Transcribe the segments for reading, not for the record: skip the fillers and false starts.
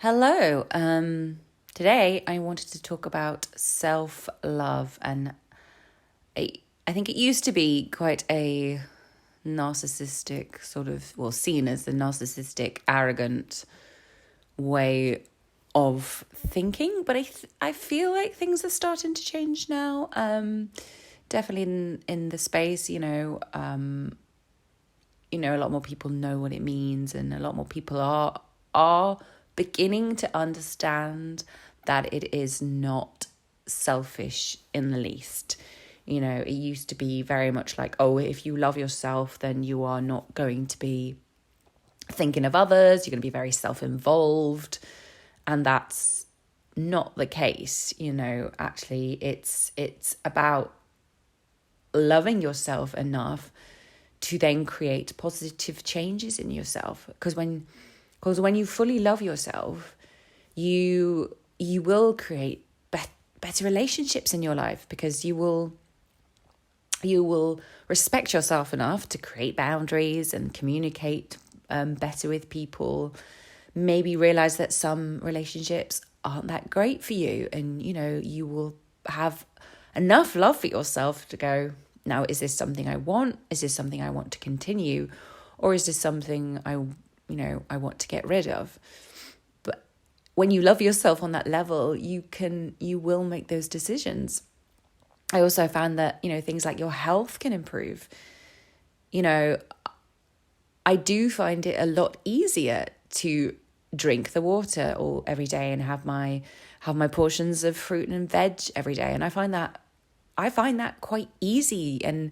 Hello. Today I wanted to talk about self-love, and I think it used to be quite a narcissistic seen as a narcissistic, arrogant way of thinking, but I feel like things are starting to change now. Definitely in the space, a lot more people know what it means, and a lot more people are beginning to understand that it is not selfish in the least. It used to be very much like, oh, if you love yourself, then you are not going to be thinking of others, you're going to be very self-involved, and that's not the case. Actually it's about loving yourself enough to then create positive changes in yourself. Because when you fully love yourself, you will create better relationships in your life, because you will respect yourself enough to create boundaries and communicate better with people. Maybe realize that some relationships aren't that great for you, and you will have enough love for yourself to go, now, is this something I want? Is this something I want to continue? Or is this something I want to get rid of? But when you love yourself on that level, you will make those decisions. I also found that, things like your health can improve. I do find it a lot easier to drink the water all every day and have my portions of fruit and veg every day. And I find that quite easy. And,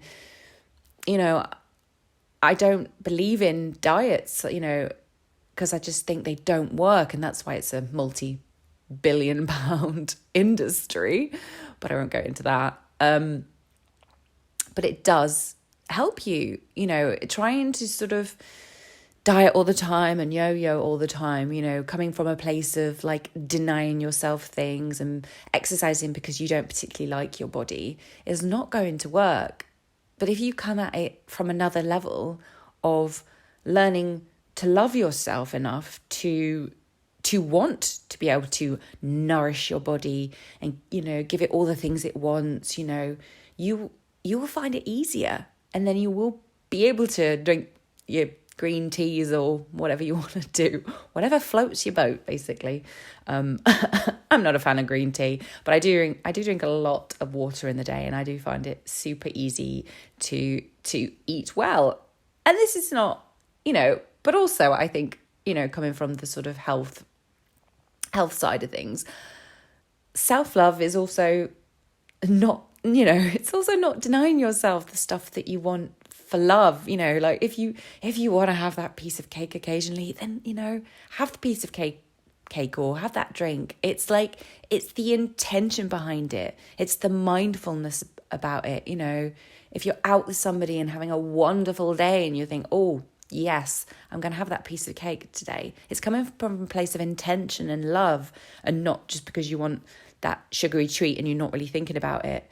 I don't believe in diets, because I just think they don't work. And that's why it's a multi-billion pound industry. But I won't go into that. But it does help you, trying to sort of diet all the time and yo-yo all the time, coming from a place of like denying yourself things and exercising because you don't particularly like your body is not going to work. But if you come at it from another level of learning to love yourself enough to want to be able to nourish your body and, give it all the things it wants, you will find it easier. And then you will be able to drink your green teas or whatever you want to do, whatever floats your boat, basically. I'm not a fan of green tea, but I do drink a lot of water in the day, and I do find it super easy to eat well. And this is not, but also I think, coming from the sort of health side of things, self-love is also not, it's also not denying yourself the stuff that you want for love. Like if you want to have that piece of cake occasionally, then have the piece of cake or have that drink. It's like, it's the intention behind it, it's the mindfulness about it. If you're out with somebody and having a wonderful day and you think, oh yes, I'm going to have that piece of cake today, it's coming from a place of intention and love, and not just because you want that sugary treat and you're not really thinking about it.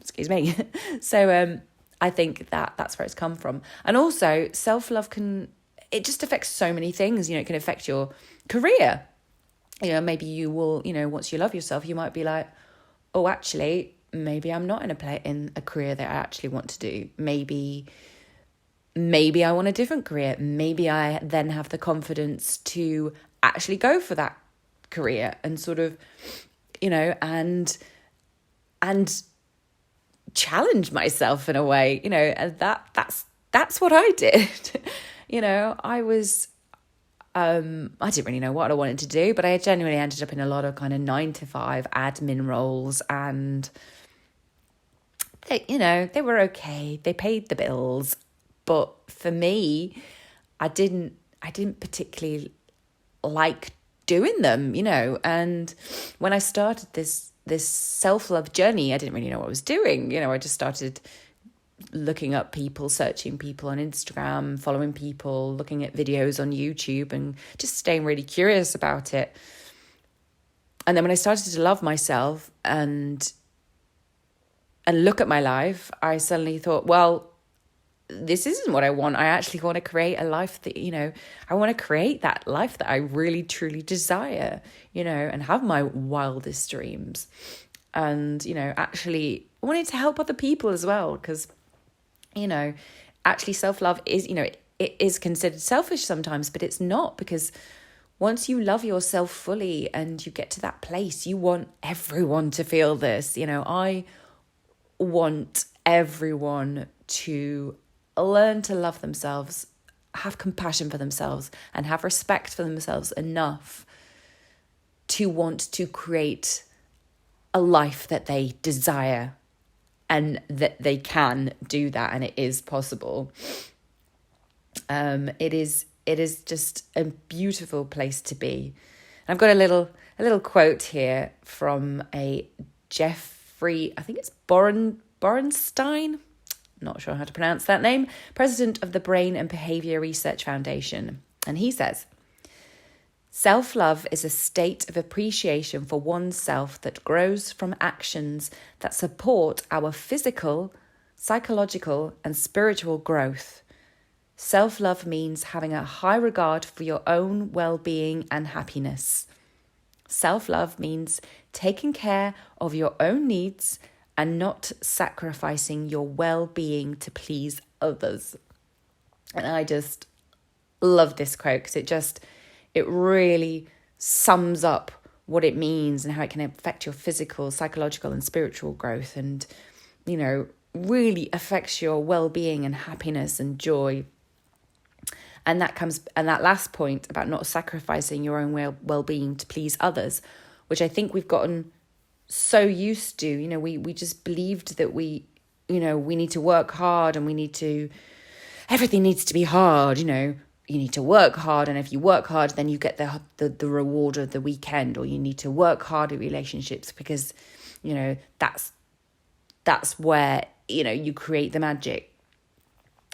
Excuse me. So I think that's where it's come from. And also self-love it just affects so many things. It can affect your career. Maybe you will, once you love yourself, you might be like, oh, actually, maybe I'm not in a career that I actually want to do. Maybe I want a different career. Maybe I then have the confidence to actually go for that career and sort of, and challenge myself in a way, and that's what I did. I was, I didn't really know what I wanted to do, but I genuinely ended up in a lot of kind of 9-to-5 admin roles, and they were okay. They paid the bills, but for me, I didn't particularly like doing them, and when I started this self-love journey, I didn't really know what I was doing. I just started looking up people, searching people on Instagram, following people, looking at videos on YouTube, and just staying really curious about it. And then when I started to love myself and look at my life, I suddenly thought, well, this isn't what I want. I actually want to create a life that, I want to create that life that I really, truly desire, and have my wildest dreams. And, actually wanting to help other people as well. Because, actually self-love is, it is considered selfish sometimes, but it's not, because once you love yourself fully and you get to that place, you want everyone to feel this. I want everyone to learn to love themselves, have compassion for themselves, and have respect for themselves enough to want to create a life that they desire, and that they can do that, and it is possible. It is just a beautiful place to be. And I've got a little quote here from a Jeffrey, I think it's Borenstein, not sure how to pronounce that name, president of the Brain and Behavior Research Foundation. And he says, self-love is a state of appreciation for oneself that grows from actions that support our physical, psychological, and spiritual growth. Self-love means having a high regard for your own well-being and happiness. Self-love means taking care of your own needs and not sacrificing your well-being to please others. And I just love this quote, because it really sums up what it means and how it can affect your physical, psychological, and spiritual growth, and, really affects your well-being and happiness and joy. And that last point about not sacrificing your own well-being to please others, which I think we've gotten so used to. We just believed that we need to work hard, and everything needs to be hard. You need to work hard, and if you work hard, then you get the reward of the weekend. Or you need to work hard at relationships, because that's where you create the magic.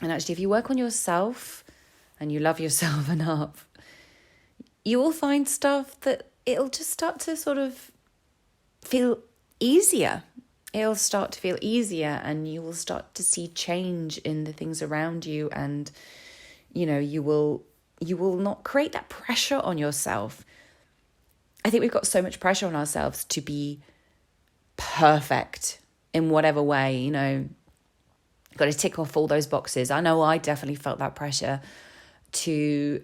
And actually, if you work on yourself and you love yourself enough, you will find stuff that it'll just start to sort of feel easier. It'll start to feel easier, and you will start to see change in the things around you, and you will not create that pressure on yourself. I think we've got so much pressure on ourselves to be perfect in whatever way. Got to tick off all those boxes. I know I definitely felt that pressure to,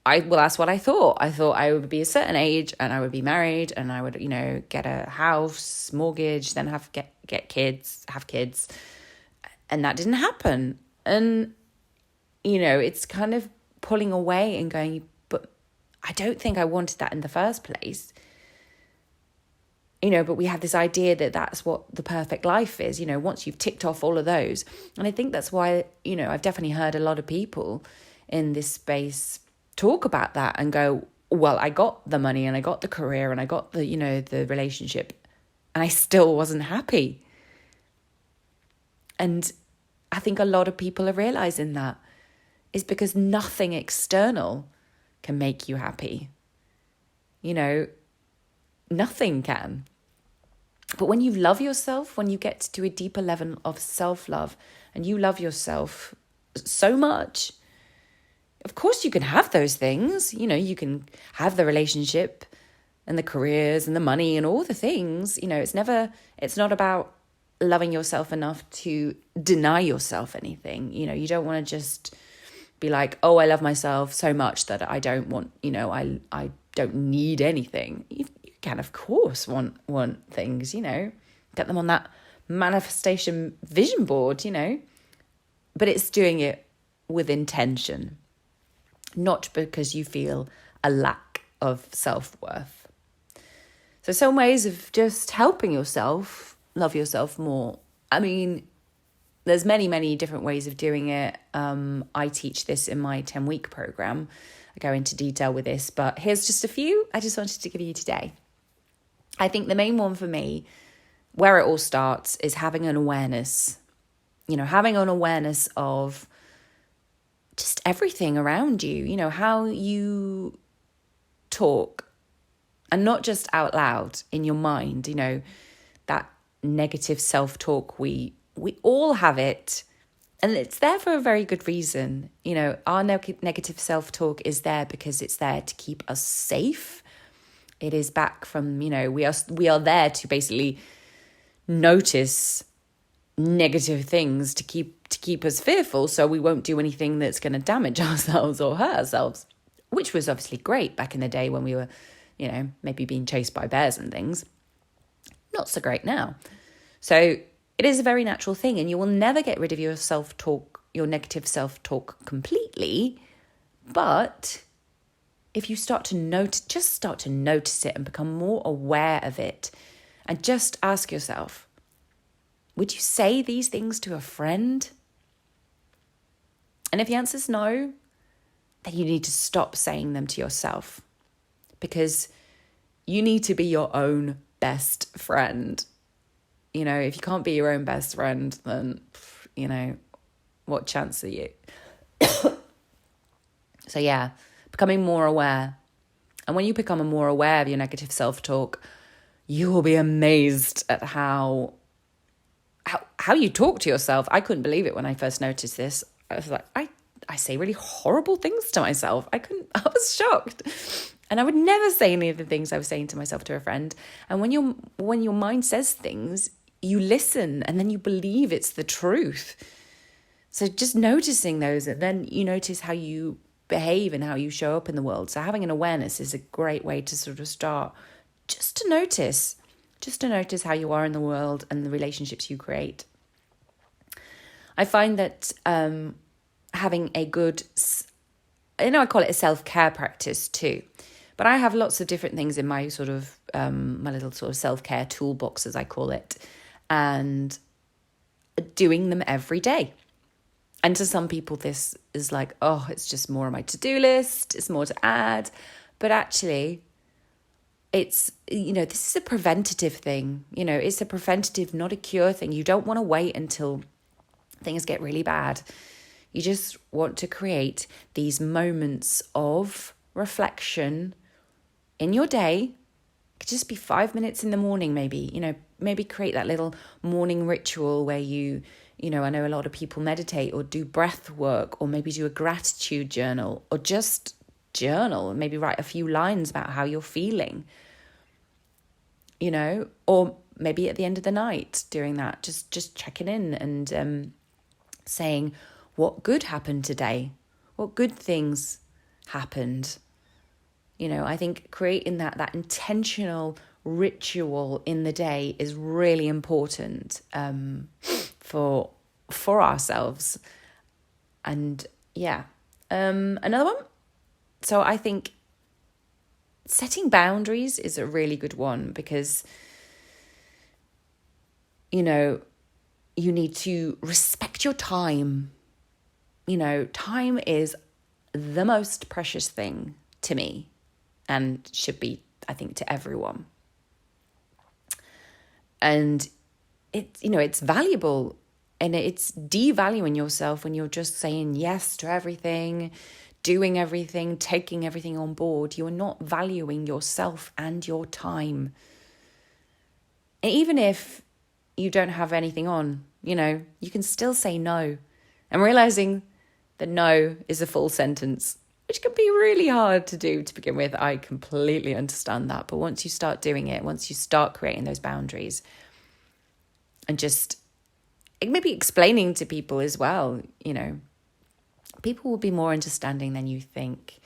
that's what I thought. I thought I would be a certain age, and I would be married, and I would, get a house, mortgage, then get kids, have kids. And that didn't happen. And, it's kind of pulling away and going, but I don't think I wanted that in the first place. But we have this idea that that's what the perfect life is, once you've ticked off all of those. And I think that's why, I've definitely heard a lot of people in this space talk about that and go, well, I got the money, and I got the career, and I got the, the relationship, and I still wasn't happy. And I think a lot of people are realizing that is because nothing external can make you happy. Nothing can. But when you love yourself, when you get to a deeper level of self-love, and you love yourself so much, of course you can have those things. You can have the relationship and the careers and the money and all the things. It's not about loving yourself enough to deny yourself anything. You don't want to just be like, oh, I love myself so much that I don't want, I don't need anything. You can, of course, want things, get them on that manifestation vision board, but it's doing it with intention, not because you feel a lack of self-worth. So some ways of just helping yourself love yourself more. I mean, there's many, many different ways of doing it. I teach this in my 10-week program. I go into detail with this, but here's just a few I just wanted to give you today. I think the main one for me, where it all starts, is having an awareness. Having an awareness of just everything around you, how you talk, and not just out loud in your mind, that negative self-talk. We all have it, And it's there for a very good reason. You know, our negative self-talk is there because it's there to keep us safe. It is back from, you know, we are there to basically notice negative things to keep us fearful, so we won't do anything that's going to damage ourselves or hurt ourselves, which was obviously great back in the day when we were, you know, maybe being chased by bears and things. Not so great now. So it is a very natural thing, and you will never get rid of your self-talk, your negative self-talk completely. But if you start to notice it and become more aware of it, and just ask yourself, would you say these things to a friend? And if the answer is no, then you need to stop saying them to yourself, because you need to be your own best friend. You know, if you can't be your own best friend, then, you know, what chance are you? So yeah, becoming more aware. And when you become more aware of your negative self-talk, you will be amazed at how you talk to yourself. I couldn't believe it when I first noticed this. I was like, I say really horrible things to myself. I was shocked. And I would never say any of the things I was saying to myself to a friend. And when your mind says things, you listen and then you believe it's the truth. So just noticing those, and then you notice how you behave and how you show up in the world. So having an awareness is a great way to sort of start just to notice how you are in the world and the relationships you create. I find that having a good, I call it a self-care practice too, but I have lots of different things in my sort of, my little sort of self-care toolbox, as I call it, and doing them every day. And to some people, this is like, oh, it's just more on my to-do list, it's more to add. But actually, it's, this is a preventative thing. It's a preventative, not a cure thing. You don't want to wait until things get really bad. You just want to create these moments of reflection in your day. It could just be 5 minutes in the morning, maybe, maybe create that little morning ritual where I know a lot of people meditate or do breath work, or maybe do a gratitude journal, or just journal and maybe write a few lines about how you're feeling, or maybe at the end of the night doing that, just checking in and saying what good happened today, what good things happened. I think creating that intentional ritual in the day is really important for ourselves. And another one. So I think setting boundaries is a really good one, because you need to respect your time. Time is the most precious thing to me, and should be, I think, to everyone. And it's valuable, and it's devaluing yourself when you're just saying yes to everything, doing everything, taking everything on board. You are not valuing yourself and your time. And even if you don't have anything on, you can still say no. And realizing that no is a full sentence, which can be really hard to do to begin with. I completely understand that. But once you start doing it, once you start creating those boundaries, and just maybe explaining to people as well, people will be more understanding than you think,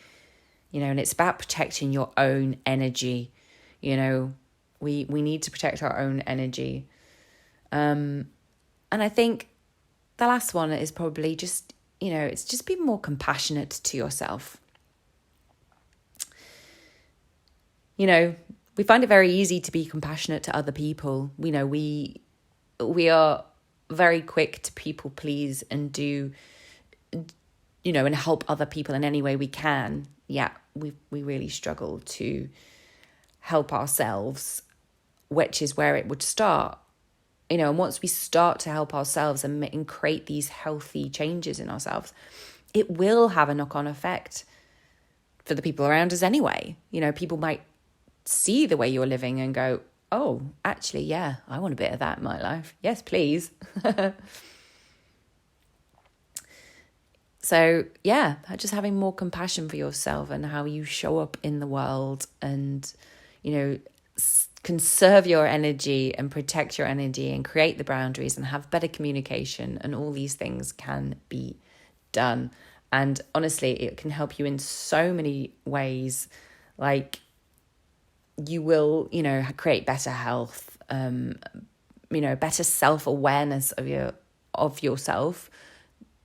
and it's about protecting your own energy. We need to protect our own energy. And I think the last one is probably just, it's just being more compassionate to yourself. We find it very easy to be compassionate to other people. We are very quick to people please and do, and help other people in any way we can. Yeah, we really struggle to help ourselves, which is where it would start. And once we start to help ourselves and create these healthy changes in ourselves, it will have a knock-on effect for the people around us anyway. People might see the way you're living and go, oh, actually, yeah, I want a bit of that in my life. Yes, please. So yeah, just having more compassion for yourself and how you show up in the world, and, you know, conserve your energy and protect your energy and create the boundaries and have better communication, and all these things can be done. And honestly, it can help you in so many ways. Like, you will, you know, create better health, you know, better self-awareness of yourself,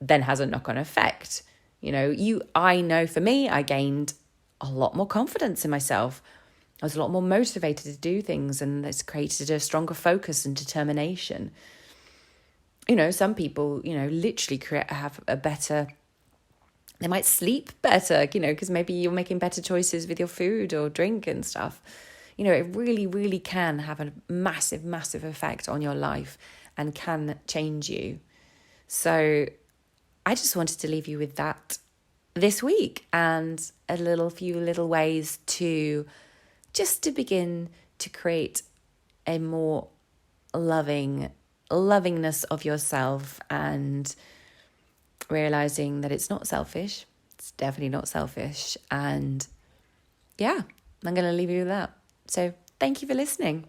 then has a knock-on effect. You know, I know for me, I gained a lot more confidence in myself. I was a lot more motivated to do things, and it's created a stronger focus and determination. You know, some people, you know, literally have a better, they might sleep better, you know, because maybe you're making better choices with your food or drink and stuff. You know, it really, really can have a massive, massive effect on your life and can change you. So I just wanted to leave you with that this week, and few little ways to just to begin to create a more lovingness of yourself, and realizing that it's not selfish. It's definitely not selfish. And yeah, I'm going to leave you with that. So thank you for listening.